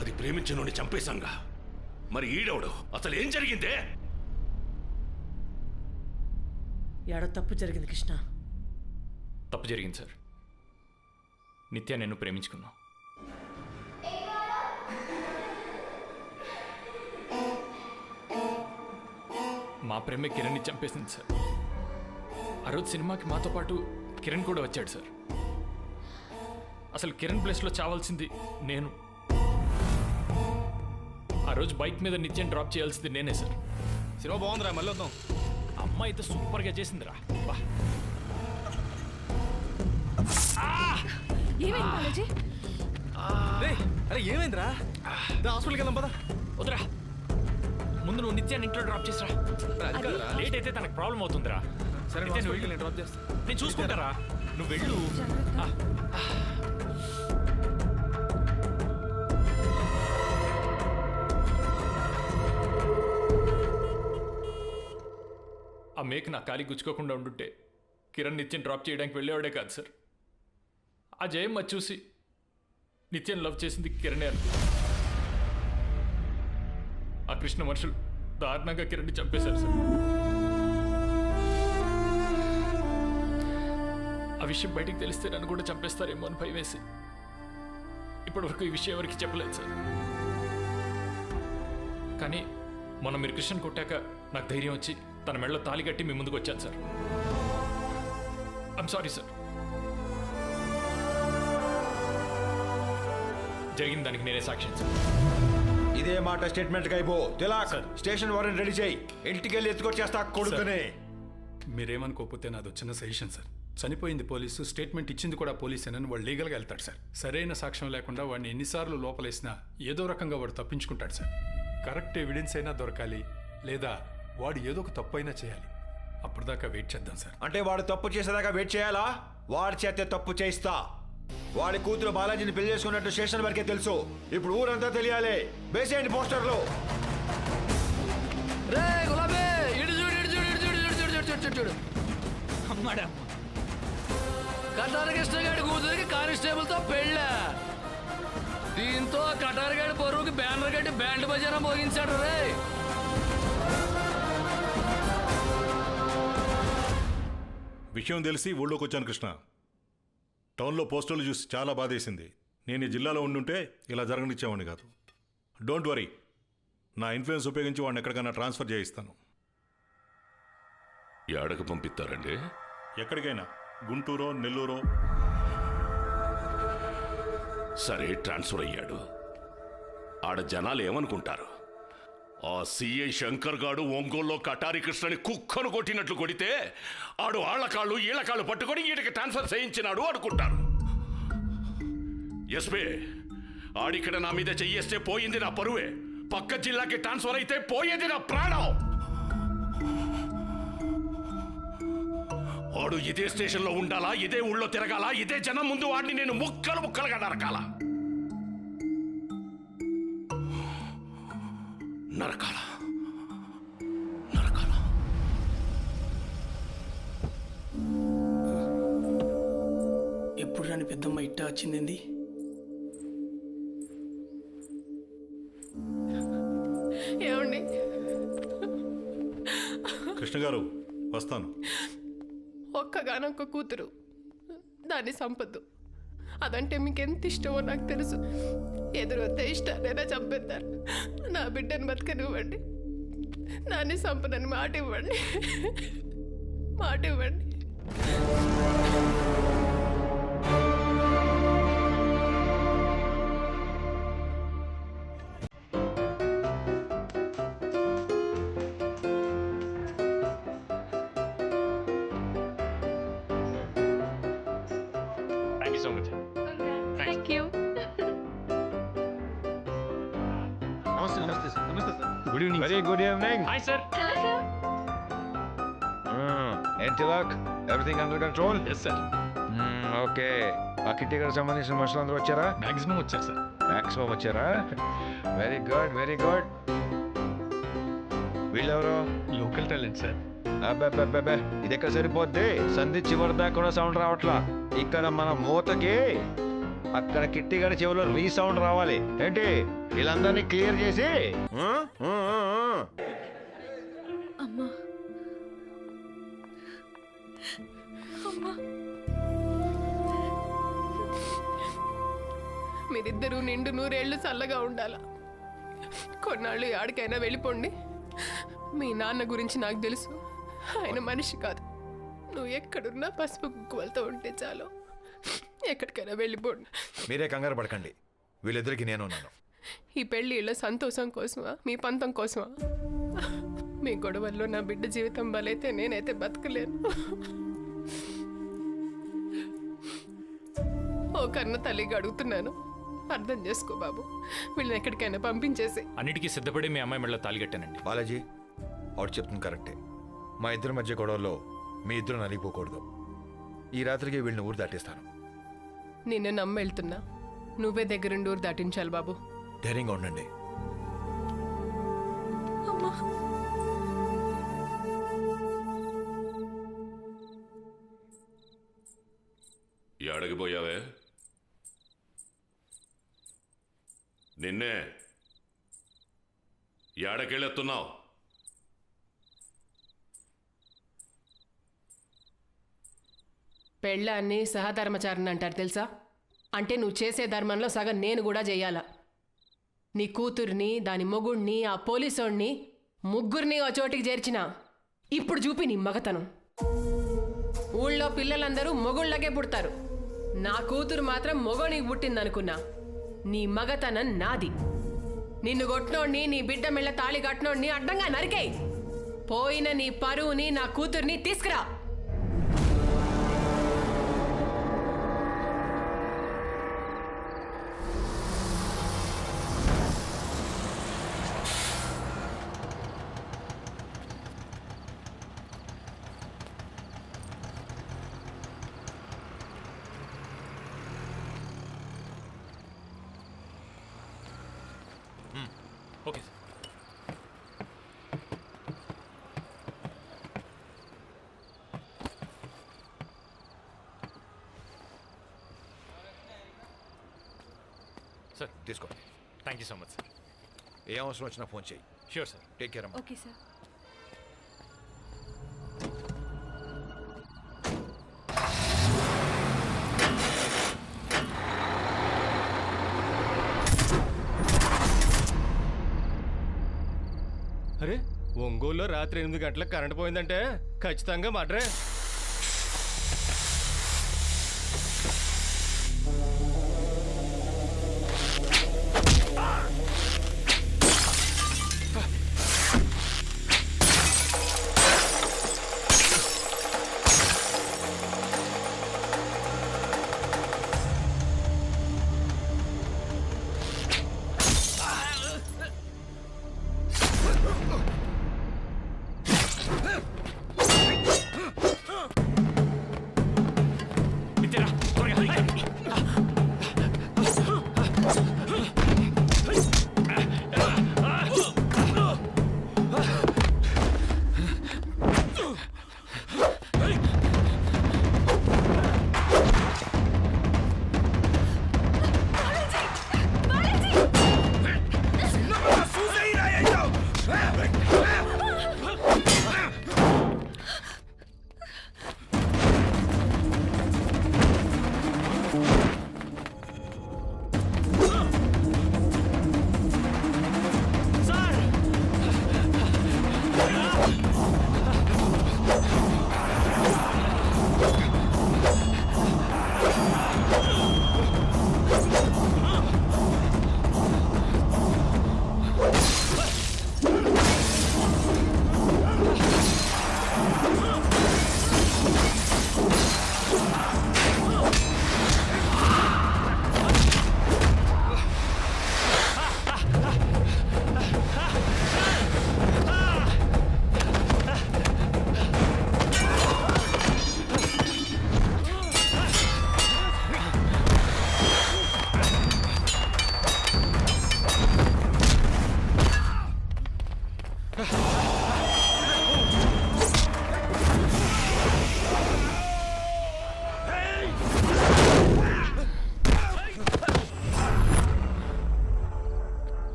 అది ప్రేమించనుని చంపేశాంగా. మరి ఈడవడు అసలు ఏం జరిగిందే? ఏడో తప్పు జరిగింది కృష్ణ. తప్పు జరిగింది సార్. నిత్య నేను ప్రేమించుకున్నాం. మా ప్రేమే కిరణ్ని చంపేసింది సార్. ఆ రోజు సినిమాకి మాతో పాటు కిరణ్ కూడా వచ్చాడు సార్. అసలు కిరణ్ ప్లేస్లో చావాల్సింది నేను. ఆ రోజు బైక్ మీద నిత్యం డ్రాప్ చేయాల్సింది నేనే సార్. సినిమా బాగుందిరా, మళ్ళీ వద్దాం. అమ్మాయి అయితే సూపర్గా చేసిందిరా. బా అరే ఏమైందిరా? హాస్పిటల్కి వెళ్దాం పదా. వద్దురా, ముందు నువ్వు నిత్యాన్ని ఇంట్లో డ్రాప్ చేసిరా. లేట్ అయితే తనకు ప్రాబ్లం అవుతుందిరా. సరే నిత్యాన్ని వెళ్ళు. నేను డ్రాప్ చేస్తా. నేను చూసుకుంటారా, నువ్వు వెళ్ళు. ఆ మేక్ నా కాలి గుచ్చుకోకుండా ఉండుంటే కిరణ్ నిత్యం డ్రాప్ చేయడానికి వెళ్ళేవాడే కాదు సార్. ఆ జయమ్మ చూసి నిత్యం లవ్ చేసింది కిరణే అనుకో. ఆ కృష్ణ మనుషులు దారుణంగా కిరణ్ని చంపేశారు సార్. ఆ విషయం బయటికి తెలిస్తే నన్ను కూడా చంపేస్తారేమో అని భయం వేసి ఇప్పటివరకు ఈ విషయం ఎవరికి చెప్పలేదు సార్. కానీ మొన్న మీరు కృష్ణన్ కొట్టాక నాకు ధైర్యం వచ్చి తన మెడలో తాళి కట్టి మీ ముందుకు వచ్చాను సార్. I'm sorry sir. జరిగిన దానికి నేనే సాక్ష్యం సార్. ఇదే మాట స్టేట్మెంట్ అయిపో. తిలాక్, స్టేషన్ వారెంట్ రెడీ చేయి. ఇంటికి వెళ్ళి ఎత్తుకొచ్చేస్తా కొడుకునే. మీరేమనుకోకపోతే నాది చిన్న సజెషన్ సార్. చనిపోయింది పోలీసు, స్టేట్మెంట్ ఇచ్చింది కూడా పోలీసేనని వాడు లీగల్గా వెళ్తాడు సార్. సరైన సాక్ష్యం లేకుండా వాడిని ఎన్నిసార్లు లోపలేసినా ఏదో రకంగా వాడు తప్పించుకుంటాడు సార్. కరెక్ట్ ఎవిడెన్స్ అయినా దొరకాలి, లేదా వాడు ఏదో ఒక తప్పు అయినా చేయాలి. అప్పటిదాకా వెయిట్ చేద్దాం సార్. అంటే వాడు తప్పు చేసేదాకా వెయిట్ చేయాలా? వాడి చేతే తప్పు చేయిస్తా. వాడి కూతురు బాలాజీని పెళ్లి చేసుకున్నట్టు స్టేషన్ వరకే తెలుసు. ఇప్పుడు ఊరంతా తెలియాలి. వేసేయండి పోస్టర్లు. చూడు అమ్మాడా, కటారకృష్ణగాడి కూతురికి కానిస్టేబుల్ తో పెళ్ళ. దీంతో కటారగాడి పొరువుకి బ్యానర్ కట్టి బ్యాండ్ బజారం మోగించాడు రే. విషయం తెలిసి ఊళ్ళోకి వచ్చాను కృష్ణ. టౌన్లో పోస్టర్లు చూసి చాలా బాధేసింది. నేను ఈ జిల్లాలో ఉండుంటే ఇలా జరగనిచ్చేవాడిని కాదు. డోంట్ వరీ, నా ఇన్ఫ్లుయెన్స్ ఉపయోగించి వాడిని ఎక్కడికైనా ట్రాన్స్ఫర్ చేయిస్తాను. ఏడకు పంపిస్తారండి? ఎక్కడికైనా, గుంటూరో నెల్లూరో. సరే, ట్రాన్స్ఫర్ అయ్యాడు. ఆడ జనాలు ఏమనుకుంటారు? ఆ సిఐ శంకర్ గాడు ఒంగోల్లో కటారి కృష్ణని కుక్కను కొట్టినట్లు కొడితే ఆడు ఆళ్లకాళ్ళు ఈళ్లకాళ్ళు పట్టుకొని ఈడికి ట్రాన్స్ఫర్ చేయించినాడు అనుకుంటారు. ఎస్పీ, ఆడిక్కడ నా మీద చెయ్యేస్తే పోయింది నా పరువే. పక్క జిల్లాకి ట్రాన్స్ఫర్ అయితే పోయేది నా ప్రాణం. వాడు ఇదే స్టేషన్లో ఉండాలా, ఇదే ఊళ్ళో తిరగాల, ఇదే జనం ముందు వాడిని నేను ముక్కలు ముక్కలుగా నరకాల. నరకాల నరకాల. ఎప్పుడు రాని పెద్దమ్మ ఇట్ట వచ్చింది. ఏమండి? కృష్ణ గారు, వస్తాను. ఒక్కగానొక్క కూతురు, దాన్ని సంపద్దు. అదంటే మీకు ఎంత ఇష్టమో నాకు తెలుసు. ఎదురొస్తే ఇష్టానైనా చంపేస్తారు. నా బిడ్డను బతకనివ్వండి, దాన్ని సంపదని మాట ఇవ్వండి, మాట ఇవ్వండి. Good evening. Very good evening. Hi sir. ఏంటి lock, everything under control? Yes sir. Okay. ఆ కిట్టి గారికి సంబంధించిన మనుషులు అందరూ వచ్చారా? మ్యాక్సిమం వచ్చారు సార్. మ్యాక్సిమం వచ్చారా? Very good, very good. వీళ్ళెవరు? Local talent sir. అబ్బాబ్బాబ్బా, ఇది ఎక్కడ సరిపోద్ది? సంధి చివరి దాకా కూడా సౌండ్ రావట్లా. ఇక్కడ మన మూతకి అక్కడ కిట్టి గారి చెవిలో రీసౌండ్ రావాలి ఏంటి వీళ్ళందరినీ క్లియర్ చేసి ఆ? ఆ, ఆ, ఆ. అమ్మా అమ్మా మీరిద్దరూ నిండు నూరేళ్లు చల్లగా ఉండాలా. కొన్నాళ్ళు ఆడికైనా వెళ్ళిపోండి. మీ నాన్న గురించి నాకు తెలుసు, ఆయన మనిషి కాదు. నువ్వు ఎక్కడున్నా పసుపు కుక్కువలతో ఉంటే చాలు. ఎక్కడికైనా వెళ్ళిపోండి. మీరే కంగారు పడకండి, వీళ్ళిద్దరికి నేను ఉన్నాను. ఈ పెళ్లి ఇళ్ళ సంతోషం కోసమా, మీ పంతం కోసమా? మీ గొడవల్లో నా బిడ్డ జీవితం బలైతే నేనైతే బతకలేను. ఓ కన్న తల్లిగా అడుగుతున్నాను, అర్థం చేసుకో బాబు. వీళ్ళని ఎక్కడికైనా పంపించేసి. అన్నిటికీ సిద్ధపడి మీ అమ్మాయి మెడలో తాళి కట్టానండి. బాలాజీ ఆవిడ చెప్తుంది కరెక్టే. మా ఇద్దరి మధ్య గొడవల్లో మీ ఇద్దరు నలిగిపోకూడదు. ఈ రాత్రికి వీళ్ళని ఊరు దాటిస్తాను. నిన్ను నమ్మి వెళ్తున్నా, నువ్వే దగ్గరుండి ఊరు దాటించాలి బాబు. ధైర్యంగా ఉండండి. ఎడకి పోయావే? నిన్నే ఏడకెళ్ళెత్తున్నావు? పెళ్ళాన్ని సహధర్మచారిని అంటారు తెలుసా? అంటే నువ్వు చేసే ధర్మంలో సగం నేను కూడా చెయ్యాలా. నీ కూతుర్ని, దాని మొగుణ్ణి, ఆ పోలీసోడిని, ముగ్గురిని ఓ చోటికి చేర్చిన. ఇప్పుడు చూపి నీ మగతనం. ఊళ్ళో పిల్లలందరూ మొగుళ్ళకే పుడతారు, నా కూతురు మాత్రం మొగోనికి పుట్టిందనుకున్నా. నీ మగతనం నాది. నిన్ను కొట్టినోడిని, నీ బిడ్డ మెళ్ళ తాళి కట్టినోడిని అడ్డంగా నరికేయ్. పోయిన నీ పరువుని, నా కూతుర్ని తీసుకురా. Okay sir. సార్ తీసుకో. Thank you so much sir. ఏ అవసరం వచ్చినా ఫోన్ చేయి. Sure sir. టేక్ కేర్ అమ్మా. Okay sir. అరే ఒంగోలులో రాత్రి 8 గంటలకు కరెంట్ పోయిందంటే ఖచ్చితంగా మడ్రే.